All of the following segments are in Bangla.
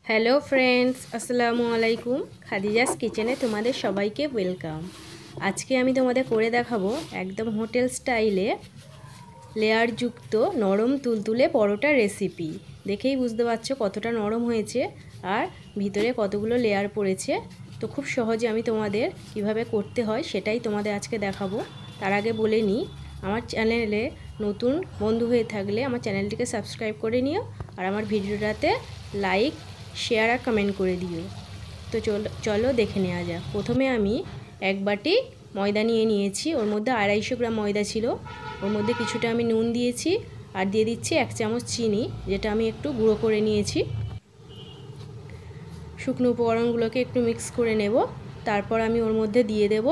হ্যালো ফ্রেন্ডস, আসসালামু আলাইকুম। খাদিজাস কিচেনে তোমাদের সবাইকে ওয়েলকাম। আজকে আমি তোমাদের করে দেখাবো একদম হোটেল স্টাইলে লেয়ারযুক্ত নরম তুলতুলে পরোটা রেসিপি। দেখেই বুঝতে পারছো কতটা নরম হয়েছে আর ভিতরে কতগুলো লেয়ার পড়েছে। তো খুব সহজে আমি তোমাদের কিভাবে করতে হয় সেটাই তোমাদের আজকে দেখাবো। তার আগে বলে নিই, আমার চ্যানেলে নতুন বন্ধু হয়ে থাকলে আমার চ্যানেলটিকে সাবস্ক্রাইব করে নিও আর আমার ভিডিওটাতে লাইক, শেয়ার আর কমেন্ট করে দিও। তো চলো দেখে নেওয়া যাক। প্রথমে আমি এক বাটি ময়দা নিয়ে নিয়েছি, ওর মধ্যে 250 গ্রাম ময়দা ছিল। ওর মধ্যে কিছুটা আমি নুন দিয়েছি আর দিয়ে দিচ্ছি 1 চামচ চিনি, যেটা আমি একটু গুঁড়ো করে নিয়েছি। শুকনো উপকরণগুলোকে একটু মিক্স করে নেব। তারপর আমি ওর মধ্যে দিয়ে দেব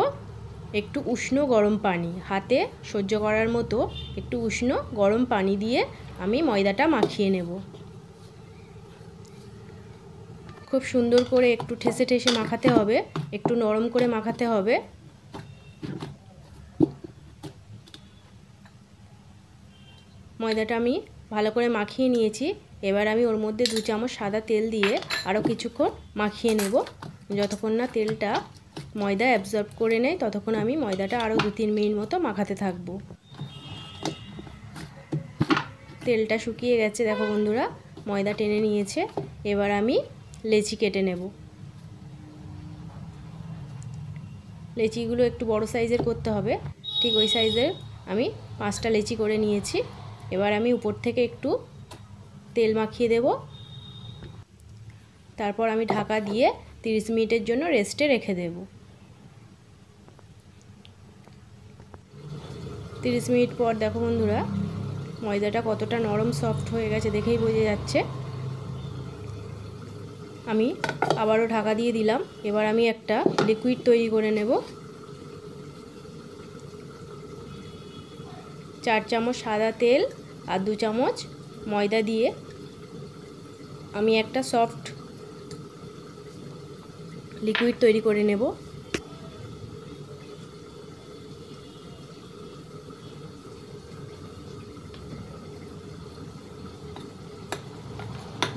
একটু উষ্ণ গরম পানি, হাতে সহ্য করার মতো একটু উষ্ণ গরম পানি দিয়ে আমি ময়দাটা মাখিয়ে নেব। খুব সুন্দর করে একটু ঠেসে ঠেসে মাখাতে হবে, একটু নরম করে মাখাতে হবে। ময়দাটা আমি ভালো করে মাখিয়ে নিয়েছি। এবার আমি ওর মধ্যে 2 চামচ সাদা তেল দিয়ে আরও কিছুক্ষণ মাখিয়ে নেব। যতক্ষণ না তেলটা ময়দা অ্যাবজর্ব করে নেয় ততক্ষণ আমি ময়দাটা আরও 2-3 মিনিট মতো মাখাতে থাকব। তেলটা শুকিয়ে গেছে, দেখো বন্ধুরা, ময়দা টেনে নিয়েছে। এবার আমি লেচি কেটে নেব। লেচিগুলো একটু বড় সাইজের করতে হবে, ঠিক ওই সাইজের আমি 5টা লেচি করে নিয়েছি। এবার আমি উপর থেকে একটু তেল মাখিয়ে দেব। তারপর আমি ঢাকা দিয়ে 30 মিনিটের জন্য রেস্টে রেখে দেব। 30 মিনিট পর দেখো বন্ধুরা, ময়দাটা কতটা নরম সফট হয়ে গেছে দেখেই বোঝা যাচ্ছে। আমি আবারও ঢাকা দিয়ে দিলাম। এবার আমি একটা লিকুইড তৈরি করে নেব। 4 চামচ সাদা তেল আর 2 চামচ ময়দা দিয়ে আমি একটা সফট লিকুইড তৈরি করে নেব।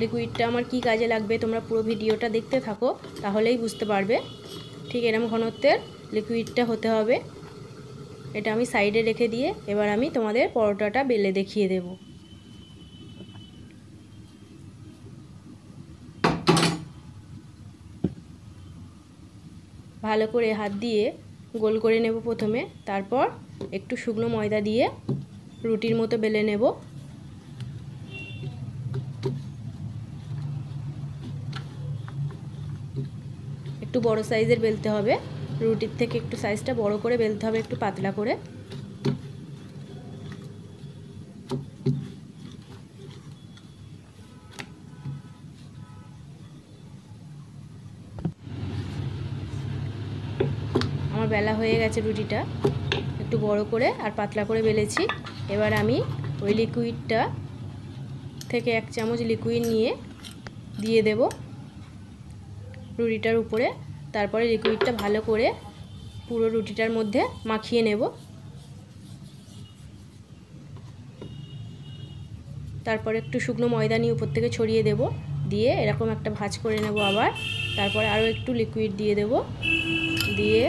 লিকুইডটা আমার কি কাজে লাগবে তোমরা পুরো ভিডিওটা দেখতে থাকো, তাহলেই বুঝতে পারবে। ঠিক এরকম ঘনত্বের লিকুইডটা হতে হবে। এটা আমি সাইডে রেখে দিয়ে এবার আমি তোমাদের পরোটাটা বেলে দেখিয়ে দেব। ভালো করে হাত দিয়ে গোল করে নেব প্রথমে, তারপর একটু শুকনো ময়দা দিয়ে রুটির মতো বেলে নেব। একটু বড় সাইজের বেলতে হবে, রুটির থেকে একটু সাইজটা বড় করে বেলতে হবে, একটু পাতলা করে। আমার বেলা হয়ে গেছে, রুটিটা একটু বড় করে আর পাতলা করে বেলেছি। এবার আমি ওই লিকুইডটা থেকে 1 চামচ লিকুইড নিয়ে দিয়ে দেব রুটিটার উপরে। তারপরে লিকুইডটা ভালো করে পুরো রুটিটার মধ্যে মাখিয়ে নেব। তারপর একটু শুকনো ময়দা নিয়ে উপর থেকে ছড়িয়ে দেব, দিয়ে এরকম একটা ভাঁজ করে নেব আবার। তারপরে আরও একটু লিকুইড দিয়ে দেব, দিয়ে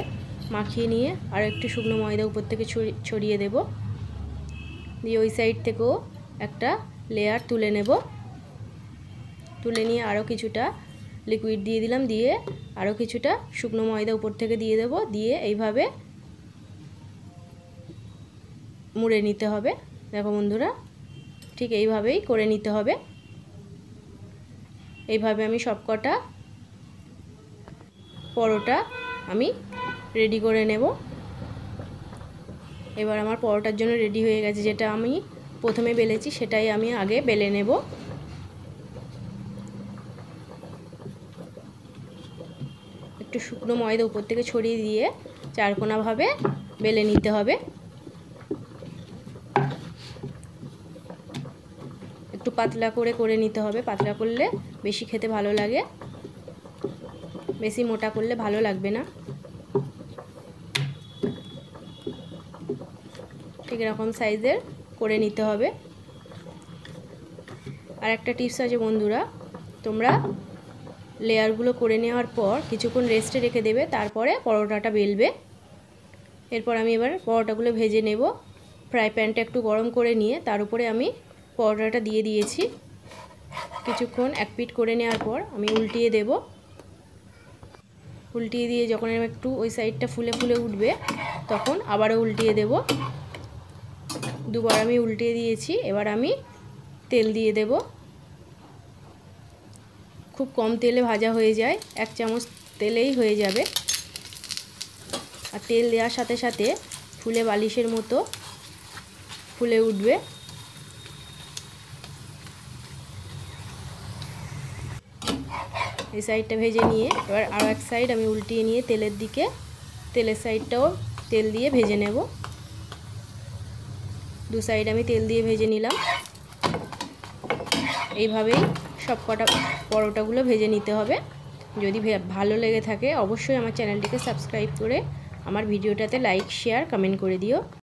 মাখিয়ে নিয়ে আরও একটু শুকনো ময়দা উপর থেকে ছড়িয়ে দেব, দিয়ে ওই সাইড থেকেও একটা লেয়ার তুলে নেব। তুলে নিয়ে আরও কিছুটা লিকুইড দিয়ে দিলাম, দিয়ে আরও কিছুটা শুকনো ময়দা উপর থেকে দিয়ে দেব, দিয়ে এইভাবে মুড়ে নিতে হবে। দেখো বন্ধুরা, ঠিক এইভাবেই করে নিতে হবে। এইভাবে আমি সবকটা পরোটা আমি রেডি করে নেব। এবার আমার পরোটার জন্য রেডি হয়ে গেছে। যেটা আমি প্রথমে বেলেছি সেটাই আমি আগে বেলে নেব। একটু শুকনো ময়দা উপর থেকে ছড়িয়ে দিয়ে চারকোনাভাবে বেলে নিতে হবে। একটু পাতলা করে নিতে হবে, পাতলা করলে বেশি খেতে ভালো লাগে, বেশি মোটা করলে ভালো লাগবে না। ঠিক এরকম সাইজের করে নিতে হবে। আর একটা টিপস আছে বন্ধুরা, তোমরা লেয়ারগুলো করে নেওয়ার পর কিছুক্ষণ রেস্টে রেখে দেবে, তারপরে পরোটাটা বেলবে। এরপর আমি এবার পরোটাগুলো ভেজে নেব। ফ্রাই প্যানটা একটু গরম করে নিয়ে তার উপরে আমি পরোটাটা দিয়ে দিয়েছি। কিছুক্ষণ এক পিঠ করে নেওয়ার পর আমি উল্টিয়ে দেব। উল্টিয়ে দিয়ে যখন একটু ওই সাইডটা ফুলে ফুলে উঠবে তখন আবারও উল্টিয়ে দেব। দুবার আমি উল্টিয়ে দিয়েছি। এবার আমি তেল দিয়ে দেব। খুব কম তেলে ভাজা হয়ে যায়, 1 চামচ তেলেই হয়ে যাবে। আর তেল দেওয়ার সাথে সাথে ফুলে বালিশের মতো ফুলে উঠবে। এই সাইডটা ভেজে নিয়ে এবার আরও এক সাইড আমি উল্টিয়ে নিয়ে তেলের সাইডটাও তেল দিয়ে ভেজে নেব। দু সাইড আমি তেল দিয়ে ভেজে নিলাম। এইভাবেই সব কটা পরোটাগুলো ভেজে নিতে হবে। যদি ভালো লেগে থাকে অবশ্যই আমার চ্যানেলটিকে সাবস্ক্রাইব করে আমার ভিডিওটাতে লাইক শেয়ার কমেন্ট করে দিও।